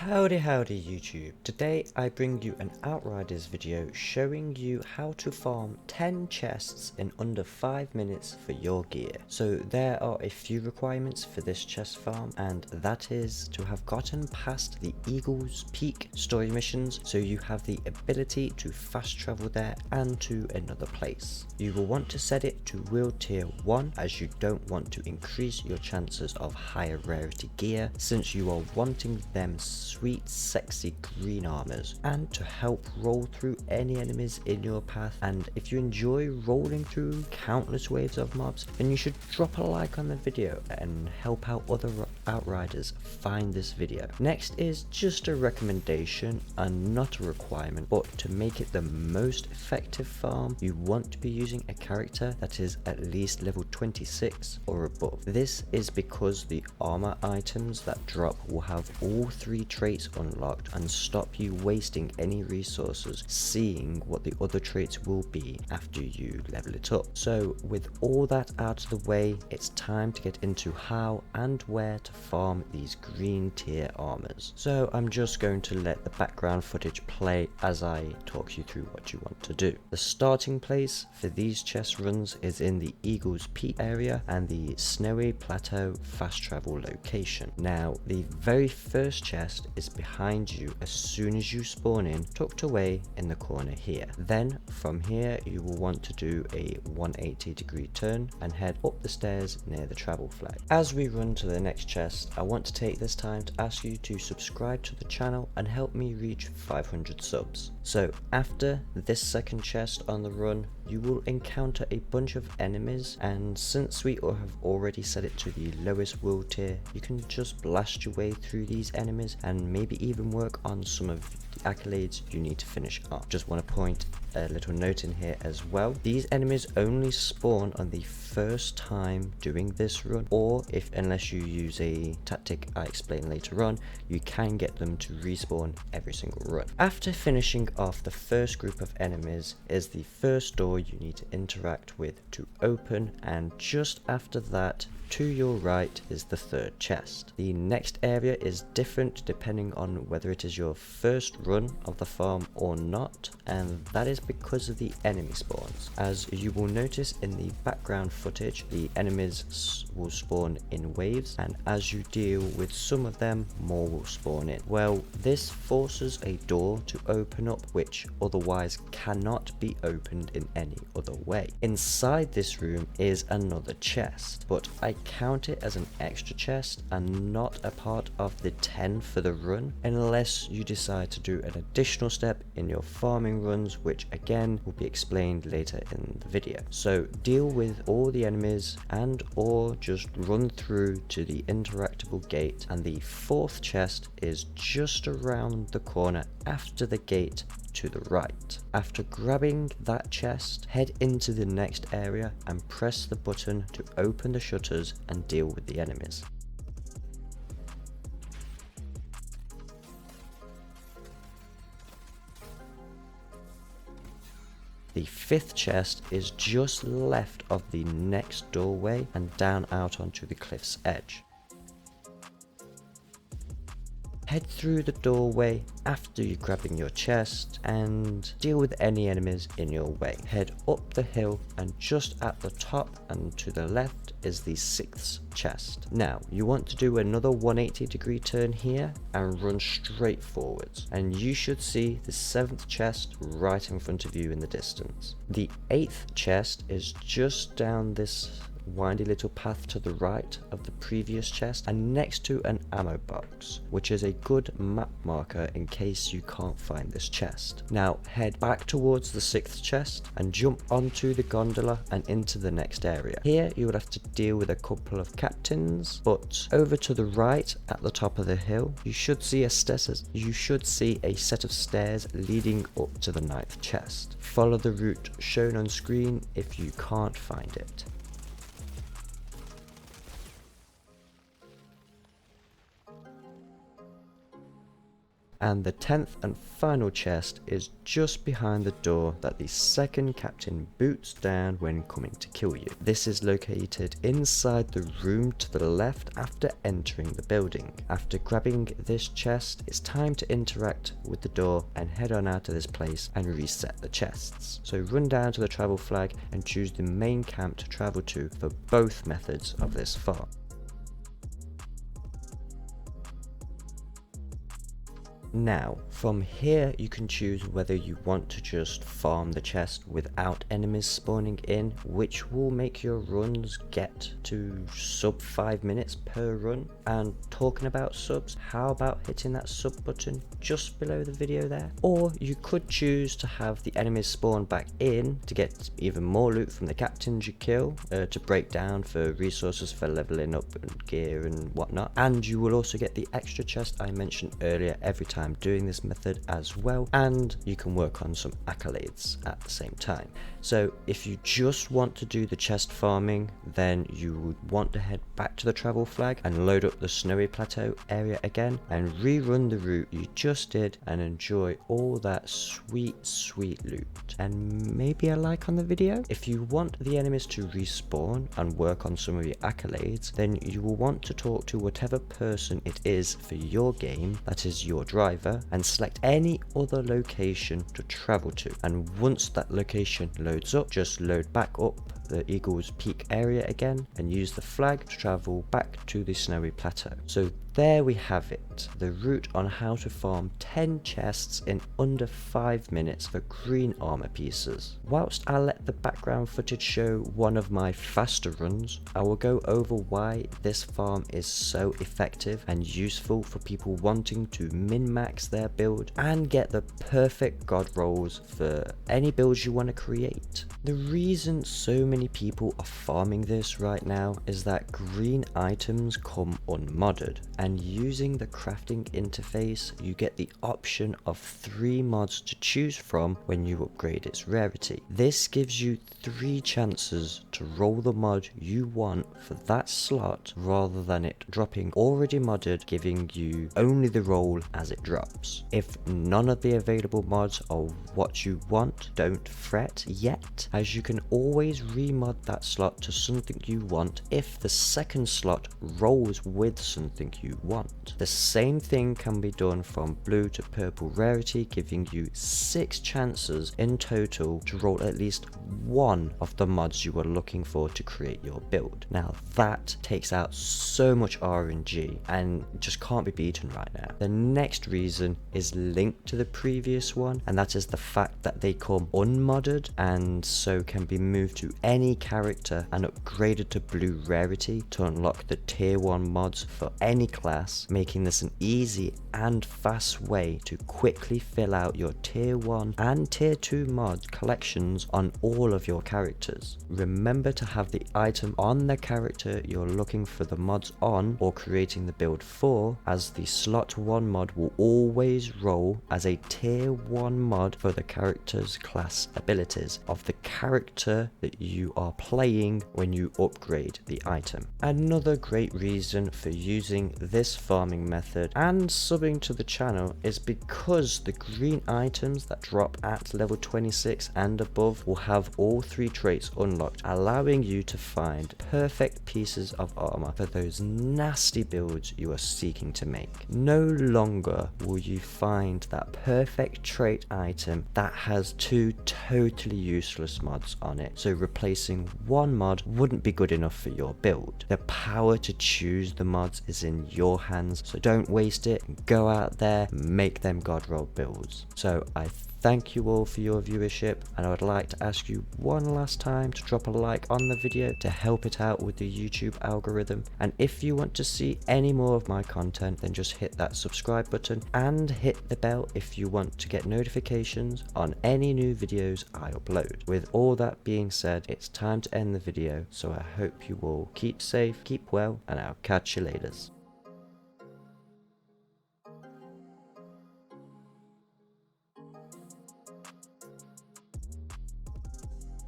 Howdy YouTube. Today I bring you an Outriders video showing you how to farm 10 chests in under 5 minutes for your gear. So there are a few requirements for this chest farm, and that is to have gotten past the Eagle's Peak story missions, so you have the ability to fast travel there and to another place. You will want to set it to world tier 1 as you don't want to increase your chances of higher rarity gear, since you are wanting them sweet sexy green armors, and to help roll through any enemies in your path. And if you enjoy rolling through countless waves of mobs, then you should drop a like on the video and help out other Outriders find this video. Next is just a recommendation and not a requirement, but to make it the most effective farm, you want to be using a character that is at least level 26 or above. This is because the armor items that drop will have all 3 traits unlocked and stop you wasting any resources seeing what the other traits will be after you level it up. So with all that out of the way, it's time to get into how and where to farm these green tier armors. So I'm just going to let the background footage play as I talk you through what you want to do. The starting place for these chest runs is in the Eagle's Peak area and the Snowy Plateau fast travel location. Now the very first chest is behind you as soon as you spawn in, tucked away in the corner here. Then from here you will want to do a 180-degree turn and head up the stairs near the travel flag. As we run to the next chest, I want to take this time to ask you to subscribe to the channel and help me reach 500 subs. So after this second chest on the run, you will encounter a bunch of enemies, and since we have already set it to the lowest world tier, you can just blast your way through these enemies and maybe even work on some of the accolades you need to finish off. Just want to point a little note in here as well. These enemies only spawn on the first time doing this run, or unless you use a tactic I explain later on, you can get them to respawn every single run. After finishing off the first group of enemies is the first door you need to interact with to open, and just after that to your right is the third chest. The next area is different depending on whether it is your first run of the farm or not, and that is because of the enemy spawns. As you will notice in the background footage, the enemies will spawn in waves, and as you deal with some of them, more will spawn in. Well, this forces a door to open up which otherwise cannot be opened in any other way. Inside this room is another chest, but I count it as an extra chest and not a part of the 10 for the run, unless you decide to do an additional step in your farming runs, which again will be explained later in the video. So deal with all the enemies and or just run through to the interactable gate, and the fourth chest is just around the corner after the gate to the right. After grabbing that chest, head into the next area and press the button to open the shutters and deal with the enemies. The fifth chest is just left of the next doorway and down out onto the cliff's edge. Head through the doorway after you're grabbing your chest and deal with any enemies in your way. Head up the hill, and just at the top and to the left is the sixth chest. Now you want to do another 180-degree turn here and run straight forwards, and you should see the seventh chest right in front of you in the distance. The eighth chest is just down this windy little path to the right of the previous chest and next to an ammo box, which is a good map marker in case you can't find this chest. Now head back towards the sixth chest and jump onto the gondola and into the next area. Here you will have to deal with a couple of captains, but over to the right at the top of the hill you should see a set of stairs leading up to the ninth chest. Follow the route shown on screen if you can't find it. And the 10th and final chest is just behind the door that the second captain boots down when coming to kill you. This is located inside the room to the left after entering the building. After grabbing this chest, it's time to interact with the door and head on out of this place and reset the chests. So run down to the travel flag and choose the main camp to travel to for both methods of this farm. Now, from here you can choose whether you want to just farm the chest without enemies spawning in, which will make your runs get to sub 5 minutes per run. And talking about subs, how about hitting that sub button just below the video there? Or you could choose to have the enemies spawn back in to get even more loot from the captains you kill, to break down for resources for leveling up and gear and whatnot. And you will also get the extra chest I mentioned earlier every time doing this method as well, and you can work on some accolades at the same time. So if you just want to do the chest farming, then you would want to head back to the travel flag and load up the Snowy Plateau area again and rerun the route you just did and enjoy all that sweet loot and maybe a like on the video. If you want the enemies to respawn and work on some of your accolades, then you will want to talk to whatever person it is for your game that is your driver and select any other location to travel to. And once that location loads up, just load back up the Eagle's Peak area again and use the flag to travel back to the Snowy Plateau. So there we have it, the route on how to farm 10 chests in under 5 minutes for green armor pieces. Whilst I let the background footage show one of my faster runs, I will go over why this farm is so effective and useful for people wanting to min-max their build and get the perfect god rolls for any builds you want to create. The reason so many people are farming this right now is that green items come unmodded, and using the crafting interface you get the option of 3 mods to choose from when you upgrade its rarity. This gives you 3 chances to roll the mod you want for that slot rather than it dropping already modded, giving you only the roll as it drops. If none of the available mods are what you want, don't fret yet, as you can always remod that slot to something you want if the second slot rolls with something you want. The same thing can be done from blue to purple rarity, giving you 6 chances in total to roll at least one of the mods you are looking for to create your build. Now that takes out so much RNG and just can't be beaten right now. The next reason is linked to the previous one, and that is the fact that they come unmodded and so can be moved to any character and upgraded to blue rarity to unlock the tier 1 mods for any class, making this an easy and fast way to quickly fill out your tier 1 and tier 2 mod collections on all of your characters. Remember to have the item on the character you're looking for the mods on or creating the build for, as the slot 1 mod will always roll as a tier 1 mod for the character's class abilities of the character that you are playing when you upgrade the item. Another great reason for using this farming method and subbing to the channel is because the green items that drop at level 26 and above will have all 3 traits unlocked, allowing you to find perfect pieces of armor for those nasty builds you are seeking to make. No longer will you find that perfect trait item that has 2 totally useless mods on it, so replacing 1 mod wouldn't be good enough for your build. The power to choose the mods is in your hands, so don't waste it. Go out there, make them godroll builds. So I thank you all for your viewership, and I would like to ask you one last time to drop a like on the video to help it out with the YouTube algorithm. And if you want to see any more of my content, then just hit that subscribe button and hit the bell if you want to get notifications on any new videos I upload. With all that being said, it's time to end the video, so I hope you all keep safe, keep well, and I'll catch you later.